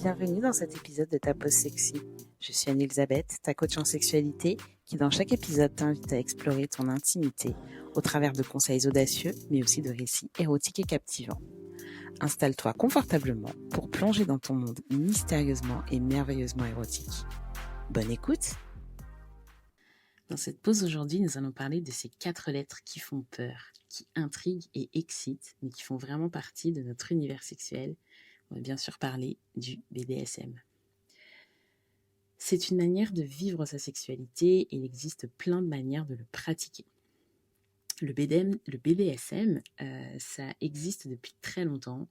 Bienvenue dans cet épisode de Ta Pause Sexy. Je suis Anne-Elisabeth, ta coach en sexualité, qui dans chaque épisode t'invite à explorer ton intimité au travers de conseils audacieux, mais aussi de récits érotiques et captivants. Installe-toi confortablement pour plonger dans ton monde mystérieusement et merveilleusement érotique. Bonne écoute! Dans cette pause aujourd'hui, nous allons parler de ces 4 lettres qui font peur, qui intriguent et excitent, mais qui font vraiment partie de notre univers sexuel. On va bien sûr parler du BDSM. C'est une manière de vivre sa sexualité et il existe plein de manières de le pratiquer. Le BDSM, ça existe depuis très longtemps,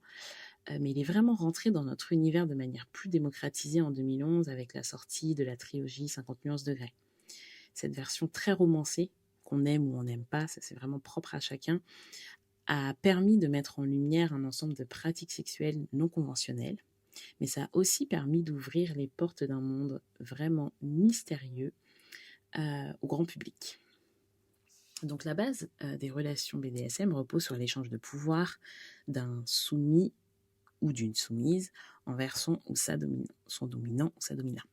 mais il est vraiment rentré dans notre univers de manière plus démocratisée en 2011 avec la sortie de la trilogie 50 nuances degrés. Cette version très romancée, qu'on aime ou on n'aime pas, ça c'est vraiment propre à chacun, a permis de mettre en lumière un ensemble de pratiques sexuelles non conventionnelles, mais ça a aussi permis d'ouvrir les portes d'un monde vraiment mystérieux au grand public. Donc la base des relations BDSM repose sur l'échange de pouvoir d'un soumis ou d'une soumise envers son dominant ou sa dominante.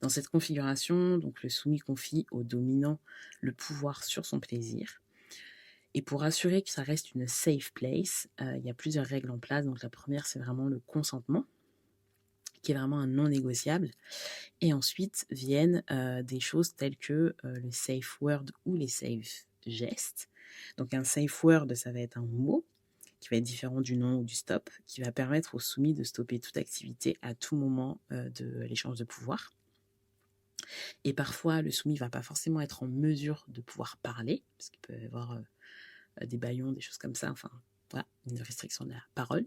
Dans cette configuration, donc le soumis confie au dominant le pouvoir sur son plaisir. Et pour assurer que ça reste une safe place, il y a plusieurs règles en place. Donc la première, c'est vraiment le consentement, qui est vraiment un non négociable. Et ensuite viennent des choses telles que le safe word ou les safe gestes. Donc un safe word, ça va être un mot qui va être différent du non ou du stop, qui va permettre au soumis de stopper toute activité à tout moment de l'échange de pouvoir. Et parfois, le soumis ne va pas forcément être en mesure de pouvoir parler, parce qu'il peut y avoir des bâillons, des choses comme ça, enfin, voilà, une restriction de la parole.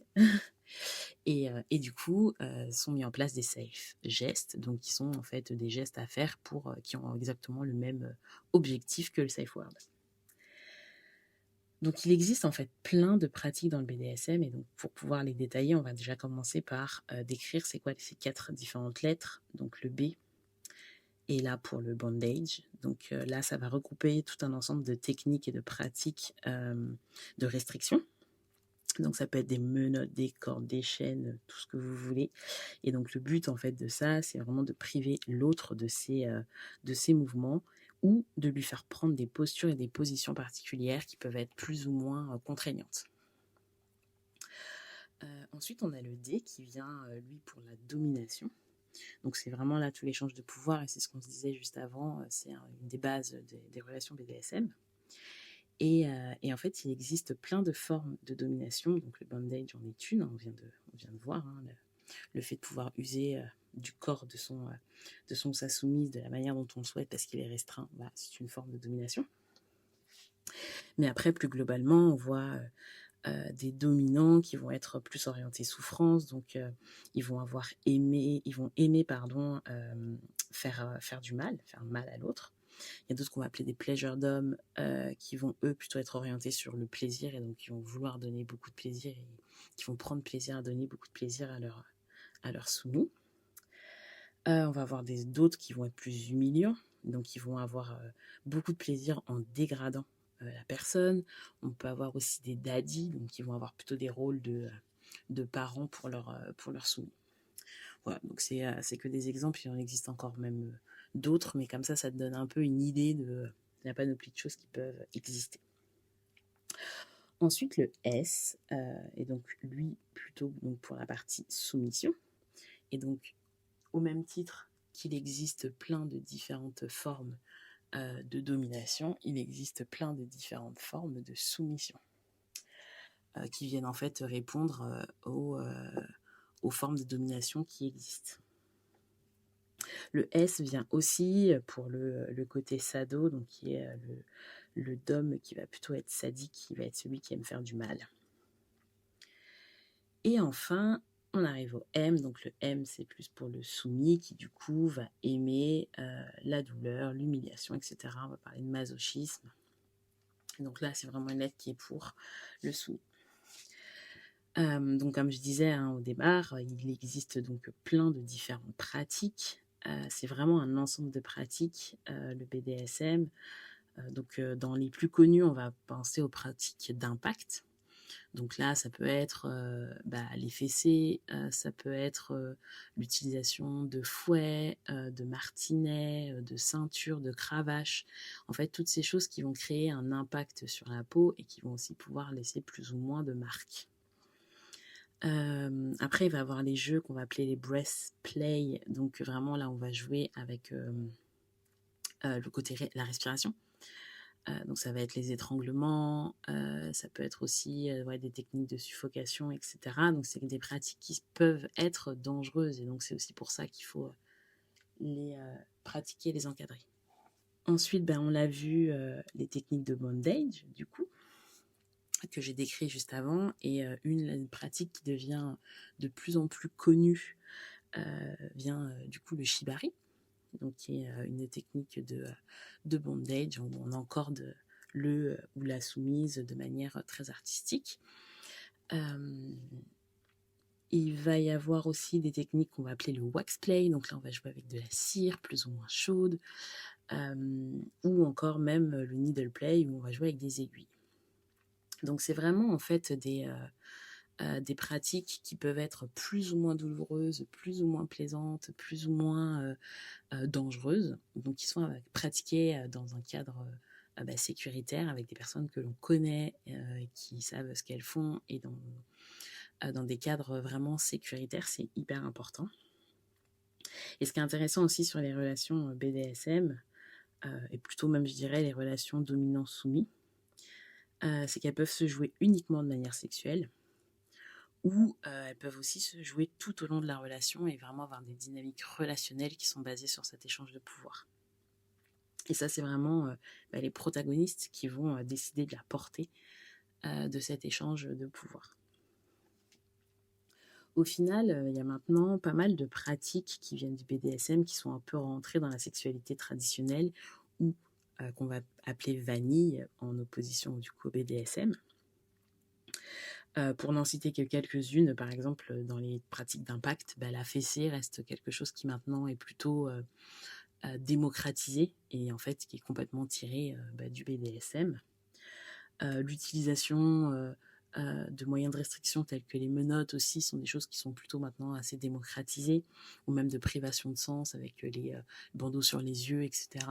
Et du coup, sont mis en place des safe gestes, donc qui sont en fait des gestes à faire qui ont exactement le même objectif que le safe word. Donc il existe en fait plein de pratiques dans le BDSM, et donc pour pouvoir les détailler, on va déjà commencer par décrire c'est quoi ces 4 différentes lettres. Donc le B est là pour le bondage. Donc là, ça va regrouper tout un ensemble de techniques et de pratiques de restriction. Donc ça peut être des menottes, des cordes, des chaînes, tout ce que vous voulez. Et donc le but en fait de ça, c'est vraiment de priver l'autre de ses mouvements, ou de lui faire prendre des postures et des positions particulières qui peuvent être plus ou moins contraignantes. Ensuite, on a le D qui vient, lui, pour la domination. Donc c'est vraiment là tout l'échange de pouvoir, et c'est ce qu'on se disait juste avant, c'est une des bases des relations BDSM. Et en fait, il existe plein de formes de domination. Donc le bondage en est une, on vient de voir, hein, le fait de pouvoir user du corps de son ou sa soumise de la manière dont on le souhaite parce qu'il est restreint, bah, c'est une forme de domination. Mais après, plus globalement, on voit des dominants qui vont être plus orientés souffrance, donc ils vont aimer faire du mal, faire mal à l'autre. Il y a d'autres qu'on va appeler des pleasure doms, qui vont eux plutôt être orientés sur le plaisir, et donc qui vont vouloir donner beaucoup de plaisir et qui vont prendre plaisir à donner beaucoup de plaisir à leur soumis. On va avoir d'autres qui vont être plus humiliants, donc qui vont avoir beaucoup de plaisir en dégradant la personne. On peut avoir aussi des daddies, donc qui vont avoir plutôt des rôles de parents pour leur soumis. Voilà, donc c'est que des exemples, il en existe encore même d'autres, mais comme ça te donne un peu une idée de la panoplie de choses qui peuvent exister. Ensuite, le S, est donc lui plutôt donc pour la partie soumission. Et donc, au même titre qu'il existe plein de différentes formes de domination, il existe plein de différentes formes de soumission qui viennent en fait répondre aux formes de domination qui existent. Le S vient aussi pour le côté sado, donc qui est le dom qui va plutôt être sadique, qui va être celui qui aime faire du mal. Et enfin, on arrive au M. Donc le M, c'est plus pour le soumis qui du coup va aimer la douleur, l'humiliation, etc. On va parler de masochisme. Donc là, c'est vraiment une lettre qui est pour le soumis. Donc comme je disais au départ, il existe donc plein de différentes pratiques. C'est vraiment un ensemble de pratiques, le BDSM. Donc dans les plus connus, on va penser aux pratiques d'impact. Donc là, ça peut être les fessées, ça peut être l'utilisation de fouets, de martinets, de ceintures, de cravaches. En fait, toutes ces choses qui vont créer un impact sur la peau et qui vont aussi pouvoir laisser plus ou moins de marques. Après, il va y avoir les jeux qu'on va appeler les breath play. Donc vraiment, là, on va jouer avec le côté la respiration. Donc ça va être les étranglements, ça peut être aussi des techniques de suffocation, etc. Donc c'est des pratiques qui peuvent être dangereuses et donc c'est aussi pour ça qu'il faut les pratiquer, les encadrer. Ensuite, on l'a vu, les techniques de bondage, du coup, que j'ai décrit juste avant, et une pratique qui devient de plus en plus connue vient du coup le shibari, donc qui est une technique de bondage où on encorde le ou la soumise de manière très artistique. Il va y avoir aussi des techniques qu'on va appeler le wax play, donc là on va jouer avec de la cire plus ou moins chaude, ou encore même le needle play où on va jouer avec des aiguilles. Donc c'est vraiment en fait des pratiques qui peuvent être plus ou moins douloureuses, plus ou moins plaisantes, plus ou moins dangereuses, donc qui sont pratiquées dans un cadre sécuritaire avec des personnes que l'on connaît, qui savent ce qu'elles font et dans des cadres vraiment sécuritaires, c'est hyper important. Et ce qui est intéressant aussi sur les relations BDSM, et plutôt même je dirais les relations dominant-soumis, c'est qu'elles peuvent se jouer uniquement de manière sexuelle, ou elles peuvent aussi se jouer tout au long de la relation et vraiment avoir des dynamiques relationnelles qui sont basées sur cet échange de pouvoir. Et ça, c'est vraiment les protagonistes qui vont décider de la portée de cet échange de pouvoir. Au final, il y a maintenant pas mal de pratiques qui viennent du BDSM qui sont un peu rentrées dans la sexualité traditionnelle ou qu'on va appeler vanille en opposition du coup au BDSM. Pour n'en citer que quelques-unes, par exemple, dans les pratiques d'impact, la fessée reste quelque chose qui maintenant est plutôt démocratisé et en fait qui est complètement tiré du BDSM. L'utilisation de moyens de restriction tels que les menottes aussi sont des choses qui sont plutôt maintenant assez démocratisées, ou même de privation de sens avec les bandeaux sur les yeux, etc.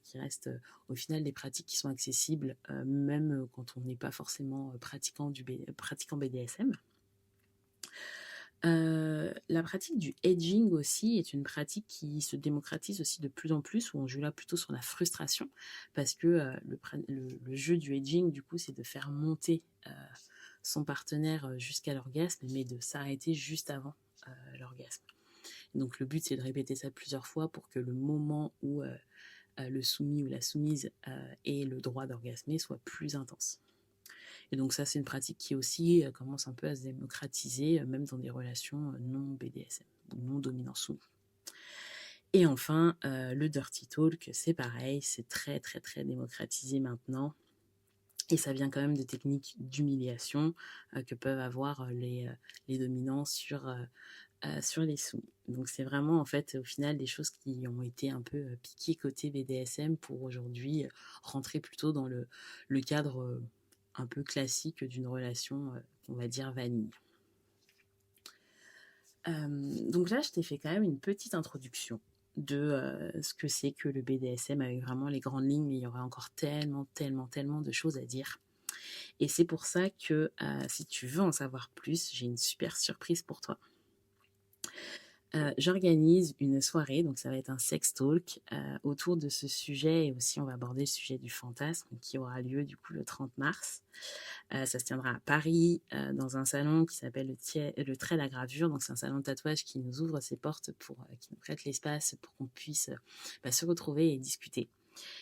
Qui restent au final des pratiques qui sont accessibles même quand on n'est pas forcément pratiquant BDSM. La pratique du edging aussi est une pratique qui se démocratise aussi de plus en plus, où on joue là plutôt sur la frustration, parce que le jeu du edging, du coup, c'est de faire monter son partenaire jusqu'à l'orgasme, mais de s'arrêter juste avant l'orgasme. Donc le but, c'est de répéter ça plusieurs fois pour que le moment où le soumis ou la soumise ait le droit d'orgasmer soit plus intense. Et donc ça, c'est une pratique qui aussi commence un peu à se démocratiser, même dans des relations non BDSM, ou non dominant-soumis. Et enfin, le dirty talk, c'est pareil, c'est très très très démocratisé maintenant. Et ça vient quand même de techniques d'humiliation que peuvent avoir les dominants sur les soumis. Donc c'est vraiment en fait au final des choses qui ont été un peu piquées côté BDSM pour aujourd'hui rentrer plutôt dans le cadre un peu classique d'une relation, on va dire vanille. Donc là, je t'ai fait quand même une petite introduction de ce que c'est que le BDSM avec vraiment les grandes lignes, mais il y aura encore tellement de choses à dire. Et c'est pour ça que si tu veux en savoir plus, j'ai une super surprise pour toi. J'organise une soirée, donc ça va être un sex talk autour de ce sujet, et aussi on va aborder le sujet du fantasme qui aura lieu du coup le 30 mars. Ça se tiendra à Paris dans un salon qui s'appelle le Trait la Gravure, donc c'est un salon de tatouage qui nous ouvre ses portes qui nous prête l'espace pour qu'on puisse se retrouver et discuter.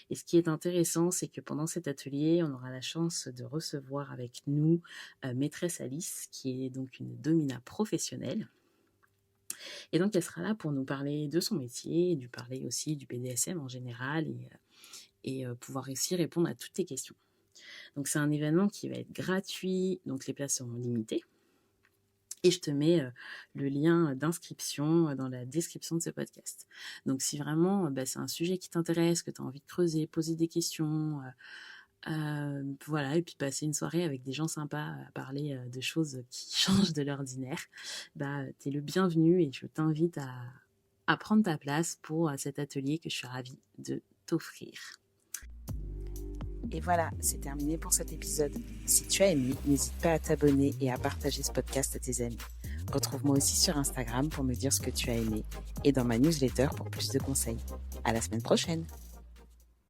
Et ce qui est intéressant, c'est que pendant cet atelier, on aura la chance de recevoir avec nous Maîtresse Alice, qui est donc une domina professionnelle. Et donc, elle sera là pour nous parler de son métier, lui parler aussi du BDSM en général et pouvoir aussi répondre à toutes tes questions. Donc, c'est un événement qui va être gratuit, donc les places seront limitées. Et je te mets le lien d'inscription dans la description de ce podcast. Donc, si vraiment c'est un sujet qui t'intéresse, que tu as envie de creuser, poser des questions, Voilà, et puis passer une soirée avec des gens sympas à parler de choses qui changent de l'ordinaire, t'es le bienvenu et je t'invite à prendre ta place pour cet atelier que je suis ravie de t'offrir. Et voilà, c'est terminé pour cet épisode. Si tu as aimé, n'hésite pas à t'abonner et à partager ce podcast à tes amis. Retrouve-moi aussi sur Instagram pour me dire ce que tu as aimé et dans ma newsletter pour plus de conseils. À la semaine prochaine!